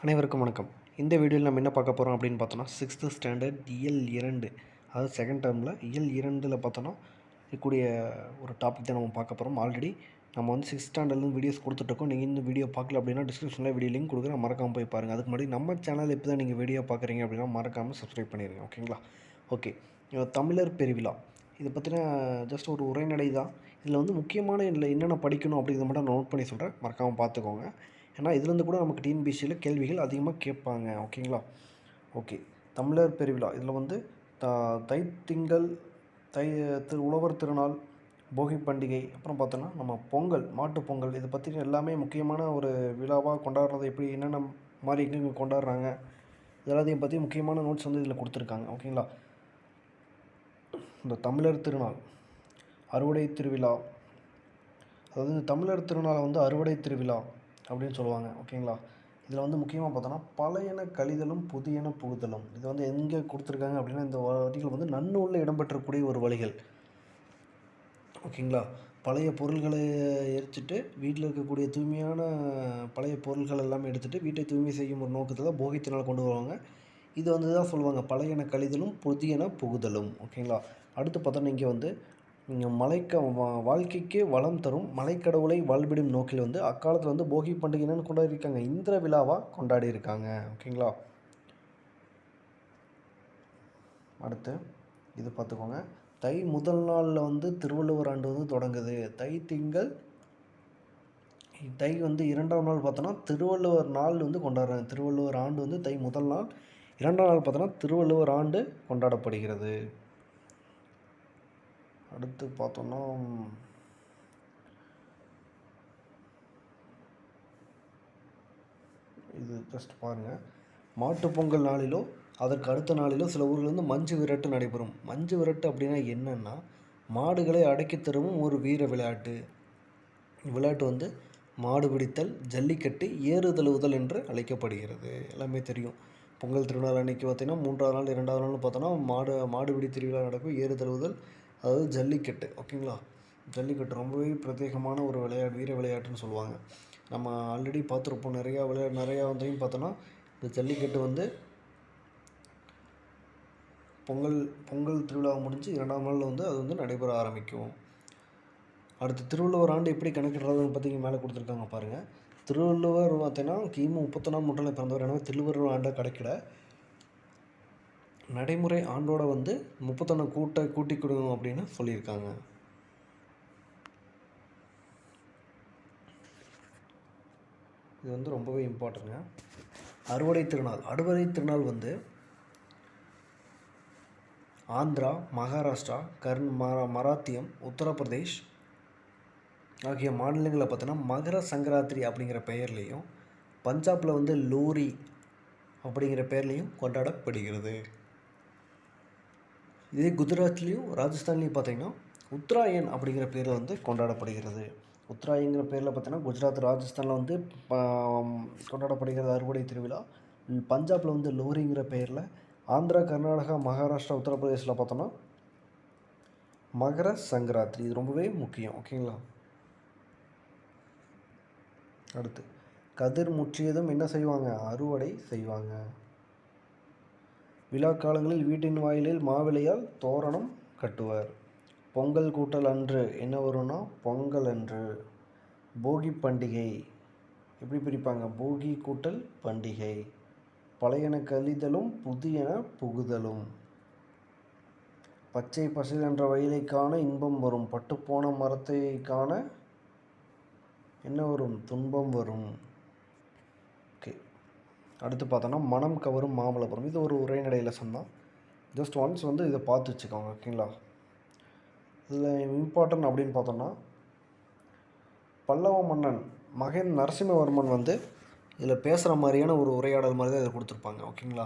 அனைவருக்கும் வணக்கம். இந்த வீடியோவில் நம்ம என்ன பார்க்க போகிறோம் அப்படின்னு பார்த்தோன்னா, 6th ஸ்டாண்டர்ட் இயல் 2, அதாவது செகண்ட் டேர்மில் இயல் 2ல் பார்த்தோன்னா இருக்கக்கூடிய ஒரு டாபிக் தான் நம்ம பார்க்க போகிறோம். ஆல்ரெடி நம்ம வந்து 6th ஸ்டாண்டர்ட்லேருந்து வீடியோஸ் கொடுத்துட்ருக்கோம். நீங்கள் இந்த வீடியோ பார்க்கல அப்படின்னா டிஸ்கிரிப்ஷனில் வீடியோ லிங்க் கொடுக்குறேன், மறக்காமல் போய் பாருங்கள். அதுக்கு முன்னாடி நம்ம சேனல் இப்போ தான் நீங்கள் வீடியோ பார்க்குறீங்க அப்படின்னா மறக்காமல் சப்ஸ்கிரைப் பண்ணிடுங்க. ஓகேங்களா? ஓகே, தமிழர் பெருவிழா இதை பற்றின ஜஸ்ட் ஒரு உரைநடை தான். இதில் வந்து முக்கியமான இதில் என்னென்ன படிக்கணும் அப்படிங்கிறத மட்டும் நோட் பண்ணி சொல்கிறேன், மறக்காமல் பார்த்துக்கோங்க. ஏன்னா இதுலேருந்து கூட நமக்கு டிஎன்பிசியில் கேள்விகள் அதிகமாக கேட்பாங்க. ஓகேங்களா? ஓகே, தமிழர் பெருவிழா இதில் வந்து தைத்திங்கள், தை உழவர் திருநாள், போகி பண்டிகை, அப்புறம் பார்த்தோன்னா நம்ம பொங்கல், மாட்டு பொங்கல், இதை பற்றி எல்லாமே முக்கியமான ஒரு விழாவாக கொண்டாடுறது எப்படி, என்னென்ன மாதிரி எங்கெங்கே கொண்டாடுறாங்க, இதெல்லாத்தையும் பற்றி முக்கியமான நோட்ஸ் வந்து இதில் கொடுத்துருக்காங்க. ஓகேங்களா? இந்த தமிழர் திருநாள், அறுவடை திருவிழா, அதாவது இந்த தமிழர் திருநாளை வந்து அறுவடை திருவிழா அப்படின்னு சொல்லுவாங்க. ஓகேங்களா? இதில் வந்து முக்கியமாக பார்த்தோன்னா பழையன கழிதலும் புதியன புகுதலும், இது வந்து எங்கே கொடுத்துருக்காங்க அப்படின்னா இந்த வரிகள் வந்து நன்னூலில் இடம்பெற்றக்கூடிய ஒரு வழிகள். ஓகேங்களா? பழைய பொருள்களை எரிச்சிட்டு வீட்டில் இருக்கக்கூடிய தூய்மையான பழைய பொருள்கள் எல்லாமே எடுத்துகிட்டு வீட்டை தூய்மை செய்யும் ஒரு நோக்கத்தில் தான் போகி திருநாள் கொண்டு வருவாங்க. இது வந்து தான் சொல்லுவாங்க பழையன கழிதலும் புதியன புகுதலும். ஓகேங்களா? அடுத்து பார்த்தோன்னா இங்கே வந்து வாழ்க்கைக்கு வளம் தரும் மலைக்கடவுளை வாழ்விடும் நோக்கில் வந்து அக்காலத்தில் வந்து போகி பண்டிகை என்னென்னு கொண்டாடிருக்காங்க, இந்திர விழாவாக கொண்டாடி இருக்காங்க. ஓகேங்களா? அடுத்து இது பார்த்துக்கோங்க. தை முதல் நாளில் வந்து திருவள்ளுவர் ஆண்டு வந்து தொடங்குது. தை வந்து 2ஆம் நாள் பார்த்தோன்னா திருவள்ளுவர் நாள் வந்து கொண்டாடுறாங்க. திருவள்ளுவர் ஆண்டு வந்து தை முதல் நாள், 2ஆம் நாள் பார்த்தோன்னா திருவள்ளுவர் ஆண்டு கொண்டாடப்படுகிறது. அடுத்து பார்த்தோன்னா இது ஜஸ்ட் பாருங்கள். மாட்டுப்பொங்கல் நாளிலோ அதற்கு அடுத்த நாளிலோ சில ஊரில் வந்து மஞ்சு விரட்டு நடைபெறும். மஞ்சு விரட்டு அப்படின்னா என்னென்னா, மாடுகளை அடக்கி தரும் ஒரு வீர விளையாட்டு. விளையாட்டு வந்து மாடு பிடித்தல், ஜல்லிக்கட்டு, ஏறு தழுவுதல் என்று அழைக்கப்படுகிறது. எல்லாமே தெரியும். பொங்கல் திருநாள் அன்றைக்கி பார்த்திங்கன்னா 3ஆவது நாள் 2ஆவது நாள்னு பார்த்தோன்னா மாடுபிடி திருவிழா நடக்கும், ஏறு தழுவுதல், அதாவது ஜல்லிக்கட்டு. ஓகேங்களா? ஜல்லிக்கட்டு ரொம்பவே பிரத்யேகமான ஒரு வீர விளையாட்டுன்னு சொல்லுவாங்க. நம்ம ஆல்ரெடி பார்த்துருப்போம், நிறையா வந்தையும் பார்த்தோன்னா இந்த ஜல்லிக்கட்டு வந்து பொங்கல் திருவிழா முடிஞ்சு 2ஆம் நாளில் வந்து அது வந்து நடைபெற ஆரம்பிக்கும். அடுத்து திருவள்ளுவர் ஆண்டு எப்படி கணக்கிடுறதுன்னு பற்றி இங்கே மேலே கொடுத்துருக்காங்க பாருங்கள். திருவள்ளுவர் பார்த்தீங்கன்னா கிமு 31ஆம் நூற்றாண்டில் பிறந்தவர். எனவே திருவள்ளுவர் ஆண்டை கணக்கிட நடைமுறை ஆண்டோட வந்து 31 கூட்டி கொடுக்கணும் அப்படின்னு சொல்லியிருக்காங்க. இது வந்து ரொம்பவே இம்பார்ட்டன்ங்க. அறுவடை திருநாள் வந்து ஆந்திரா, மகாராஷ்டிரா, மராத்தியம், உத்தரப்பிரதேஷ் ஆகிய மாநிலங்களில் பார்த்தோன்னா மகர சங்கராத்திரி அப்படிங்கிற பெயர்லேயும், பஞ்சாபில் வந்து லோரி அப்படிங்கிற பெயர்லேயும் கொண்டாடப்படுகிறது. இதே குஜராத்லேயும் ராஜஸ்தான்லேயும் பார்த்திங்கன்னா உத்தராயன் அப்படிங்கிற பேரில் வந்து கொண்டாடப்படுகிறது. உத்தராயங்கிற பேரில் பார்த்தீங்கன்னா குஜராத், ராஜஸ்தானில் வந்து கொண்டாடப்படுகிறது அறுவடை திருவிழா. பஞ்சாபில் வந்து லோரிங்கிற பெயரில், ஆந்திரா, கர்நாடகா, மகாராஷ்டிரா, உத்தரப்பிரதேசில் பார்த்தோன்னா மகர சங்கராத்திரி. இது ரொம்பவே முக்கியம். ஓகேங்களா? அடுத்து கதிர் முற்றியதும் என்ன செய்வாங்க? அறுவடை செய்வாங்க. விழா காலங்களில் வீட்டின் வாயிலில் மாவிலையால் தோரணம் கட்டுவர். பொங்கல் கூட்டல் அன்று என்ன வரும்னா பொங்கல் அன்று. போகி பண்டிகை எப்படி பிரிப்பாங்க? போகி கூட்டல் பண்டிகை. பழையன கழிதலும் புதியன புகுதலும். பச்சை பசில் என்ற வயலை காண இன்பம் வரும், பட்டுப்போன மரத்தை காண என்ன வரும்? துன்பம் வரும். ஓகே, அடுத்து பார்த்தோன்னா மனம் கவரும் மாமல்லபுரம். இது ஒரு உரைநடை லெசன் தான். ஜஸ்ட் ஒன்ஸ் வந்து இதை பார்த்து வச்சுக்கோங்க. ஓகேங்களா? இதில் இம்பார்ட்டன்ட் அப்படின்னு பார்த்தோன்னா பல்லவ மன்னன் மகன் நரசிம்மவர்மன் வந்து இதில் பேசுகிற மாதிரியான ஒரு உரையாடல் மாதிரி தான் இதை கொடுத்துருப்பாங்க. ஓகேங்களா?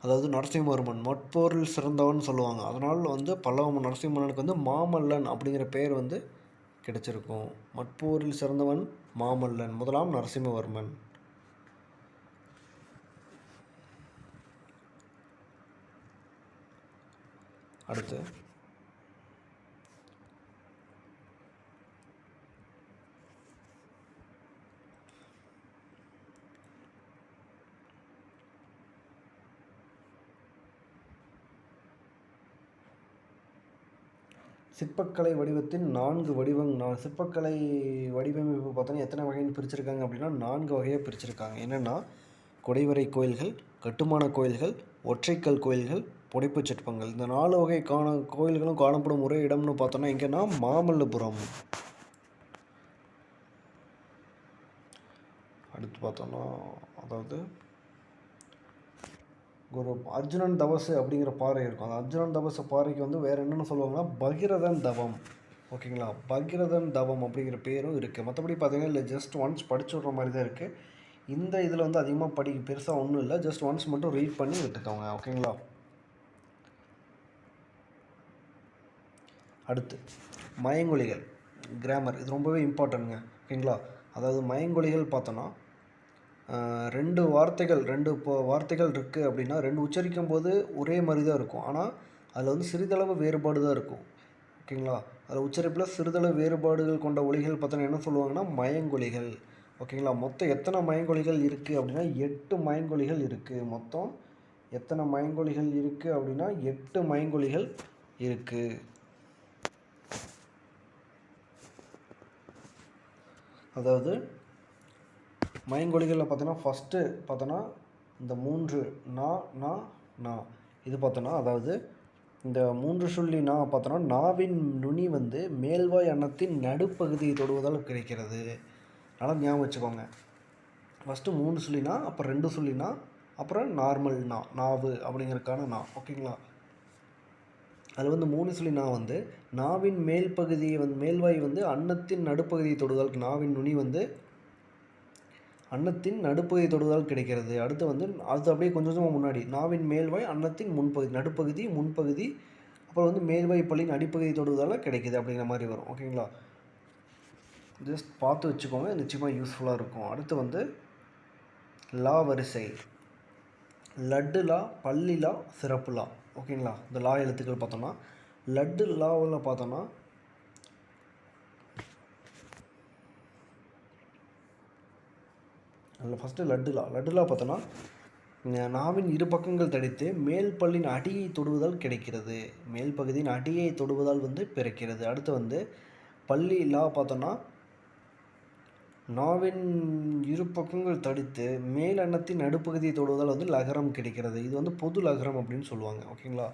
அதாவது நரசிம்மவர்மன் மட்போரில் சிறந்தவன் சொல்லுவாங்க. அதனால் வந்து பல்லவ நரசிம்மன்னனுக்கு வந்து மாமல்லன் அப்படிங்கிற பெயர் வந்து கிடைச்சிருக்கும். மட்போரில் சிறந்தவன் மாமல்லன், முதலாம் நரசிம்மவர்மன். அடுத்து சிற்பக்கலை வடிவத்தின் 4 சிற்பக்கலை வடிவமைப்பு பார்த்தோன்னா எத்தனை வகைன்னு பிரிச்சிருக்காங்க அப்படின்னா 4 வகையாக பிரிச்சிருக்காங்க. என்னென்னா குடைவரை கோயில்கள், கட்டுமான கோயில்கள், ஒற்றைக்கல் கோயில்கள், புடைப்புச் சிற்பங்கள். இந்த 4 வகை கோயில்களும் காணப்படும் ஒரே இடம்னு பார்த்தோன்னா எங்கன்னா மாமல்லபுரம். அடுத்து பார்த்தோன்னா அதாவது ஒரு அர்ஜுனன் தவசு அப்படிங்கிற பாறை இருக்கும். அந்த அர்ஜுனன் தவசு பாறைக்கு வந்து வேறு என்னென்னு சொல்லுவாங்கன்னா பகீரதன் தவம். ஓகேங்களா, பகீரதன் தவம் அப்படிங்கிற பேரும் இருக்குது. மற்றபடி பார்த்தீங்கன்னா இல்லை ஜஸ்ட் ஒன்ஸ் படிச்சு விட்ற மாதிரி தான் இருக்குது. இந்த இதில் வந்து அதிகமாக பெருசாக ஒன்றும் இல்லை, ஜஸ்ட் ஒன்ஸ் மட்டும் ரீட் பண்ணி விட்டுக்கோங்க. ஓகேங்களா. அடுத்து மயங்கொலிகள் கிராமர், இது ரொம்பவே இம்பார்ட்டன்ட்ங்க. ஓகேங்களா. அதாவது மயங்கொலிகள் பார்த்தோன்னா 2 வார்த்தைகள் இருக்குது அப்படின்னா 2 உச்சரிக்கும் போது ஒரே மாதிரி தான் இருக்கும். ஆனால் அதில் வந்து சிறிதளவு வேறுபாடு தான் இருக்கும். ஓகேங்களா. அதில் உச்சரிப்பில் சிறிதளவு வேறுபாடுகள் கொண்ட ஒலிகள் பார்த்தோன்னா என்ன சொல்லுவாங்கன்னா மயங்கொலிகள். ஓகேங்களா. மொத்தம் எத்தனை மயங்கொலிகள் இருக்குது அப்படின்னா 8 மயங்கொலிகள் இருக்குது. மொத்தம் எத்தனை மயங்கொலிகள் இருக்குது அப்படின்னா 8 மயங்கொலிகள் இருக்குது. அதாவது மயங்கொலிகளில் பார்த்தோன்னா ஃபஸ்ட்டு பார்த்தோன்னா இந்த 3 நா இது பார்த்தோன்னா அதாவது இந்த 3 சொல்லி பார்த்தோன்னா நாவின் நுனி வந்து மேல்வாய் அன்னத்தின் நடுப்பகுதியை தொடுவதால் கிடைக்கிறது. அதனால் ஞாபகம் வச்சுக்கோங்க. ஃபஸ்ட்டு 3 சொல்லினா, அப்புறம் 2 சொல்லினா, அப்புறம் நார்மல் நாவு அப்படிங்கிறதுக்கான ஓகேங்களா. அதில் வந்து 3 சொல்லி வந்து நாவின் மேல் பகுதியை மேல்வாய் வந்து அன்னத்தின் நடுப்பகுதியை தொடுவதால், நாவின் நுனி வந்து அன்னத்தின் நடுப்பகுதியை தொடுவதால் கிடைக்கிறது. அடுத்து வந்து அது அப்படியே கொஞ்சம் கொஞ்சமாக முன்னாடி நாவின் மேல்வாய் அன்னத்தின் முன்பகுதி, நடுப்பகுதி, முன்பகுதி, அப்புறம் வந்து மேல்வாய் பல்லின் அடிப்பகுதியை தொடுவதால் கிடைக்கிது அப்படிங்கிற மாதிரி வரும். ஓகேங்களா. ஜஸ்ட் பார்த்து வச்சுக்கோங்க, நிச்சயமாக யூஸ்ஃபுல்லாக இருக்கும். அடுத்து வந்து லா வரிசை, லட்டு லா, பள்ளி லா, சிறப்பு லா. ஓகேங்களா. இந்த லா எழுத்துக்கள் பார்த்தோன்னா லட்டு லாவில் பார்த்தோன்னா அதில் ஃபஸ்ட்டு லட்டுலா பார்த்தோன்னா நாவின் இரு பக்கங்கள் தடித்து மேல் பல்லின் அடியை தொடுவதால் கிடைக்கிறது. மேல் பகுதியின் அடியை தொடுவதால் வந்து பிறக்கிறது. அடுத்து வந்து பள்ளி லா பார்த்தோன்னா நாவின் இரு பக்கங்கள் தடித்து மேல் அன்னத்தின் நடுப்பகுதியை தொடுவதால் வந்து லகரம் கிடைக்கிறது. இது வந்து பொது லகரம் அப்படின்னு சொல்லுவாங்க. ஓகேங்களா.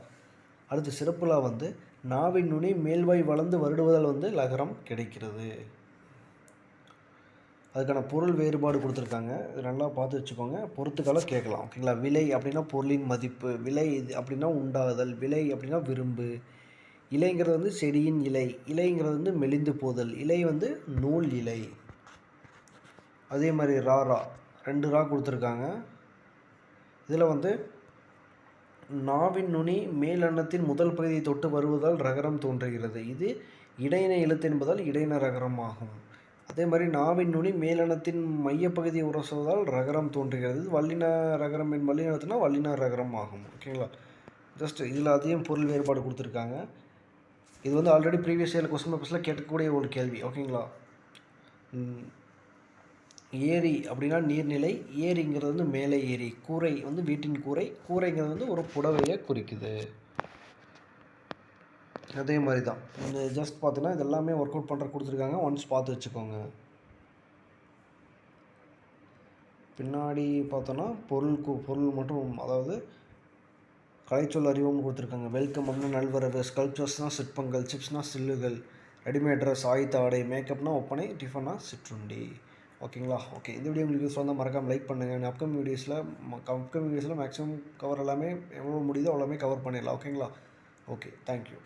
அடுத்து சிறப்பு லா வந்து நாவின் நுனி மேல்வாய் வளர்ந்து வருடுவதால் வந்து லகரம் கிடைக்கிறது. அதுக்கான பொருள் வேறுபாடு கொடுத்துருக்காங்க, இது நல்லா பார்த்து வச்சுக்கோங்க. பொறுத்துக்கால கேட்கலாம். ஓகேங்களா. விலை அப்படின்னா பொருளின் மதிப்பு, விலை இது அப்படின்னா உண்டாதல், விலை அப்படின்னா விரும்பு, இலைங்கிறது வந்து செடியின் இலை, இலைங்கிறது வந்து மெலிந்து போதல், இலை வந்து நூல் இலை. அதே மாதிரி ரா 2 ரா கொடுத்துருக்காங்க. இதில் வந்து நாவின் நுனி மேல் அன்னத்தின் முதல் பகுதியை தொட்டு வருவதால் ரகரம் தோன்றுகிறது. இது இடையின எழுத்து என்பதால் இடையின ரகரம் ஆகும். அதே மாதிரி நாவின் நுனி மேலனத்தின் மையப்பகுதியை உரசுவதால் ரகரம் தோன்றுகிறது. வல்லின ரகரம் வல்லினத்துனா வல்லின ரகரம் ஆகும். ஓகேங்களா. ஜஸ்ட் இதில் அதையும் பொருள் வேறுபாடு கொடுத்துருக்காங்க. இது வந்து ஆல்ரெடி ப்ரீவியஸ் இயர் கொஸ்டின் பேப்பர்ஸில் கேட்கக்கூடிய ஒரு கேள்வி. ஓகேங்களா. ஏரி அப்படின்னா நீர்நிலை, ஏரிங்கிறது வந்து மேலே ஏரி, கூரை வந்து வீட்டின் கூரை, கூரைங்கிறது வந்து ஒரு புடவையை குறிக்குது. அதே மாதிரி தான் இந்த ஜஸ்ட் பார்த்தீங்கன்னா இது எல்லாமே ஒர்க் அவுட் பண்ணுற கொடுத்துருக்காங்க, ஒன்ஸ் பார்த்து வச்சுக்கோங்க. பின்னாடி பார்த்தோன்னா பொருள் மட்டும், அதாவது கலைச்சொல் அறிவுன்னு கொடுத்துருக்காங்க. வெல்கம் அப்படின்னா நல்வரவு, ஸ்கல்ப்சர்ஸ்னால் சிற்பங்கள், சிப்ஸ்னால் சில்லுகள், ரெடிமேட் ட்ரெஸ் ஆயத்த ஆடை, மேக்கப்னா ஒப்பனை, டிஃபனா சிற்றுண்டி. ஓகேங்களா. ஓகே, இந்த வீடியோ உங்களுக்கு யூஸ் வந்தால் மறக்காமல் லைக் பண்ணுங்கள். அப்கமிங் வீடியோஸில் மேக்ஸிமம் கவர் எல்லாமே எவ்வளோ முடியுதோ அவ்வளோமே கவர் பண்ணிடலாம். ஓகேங்களா. Okay, thank you.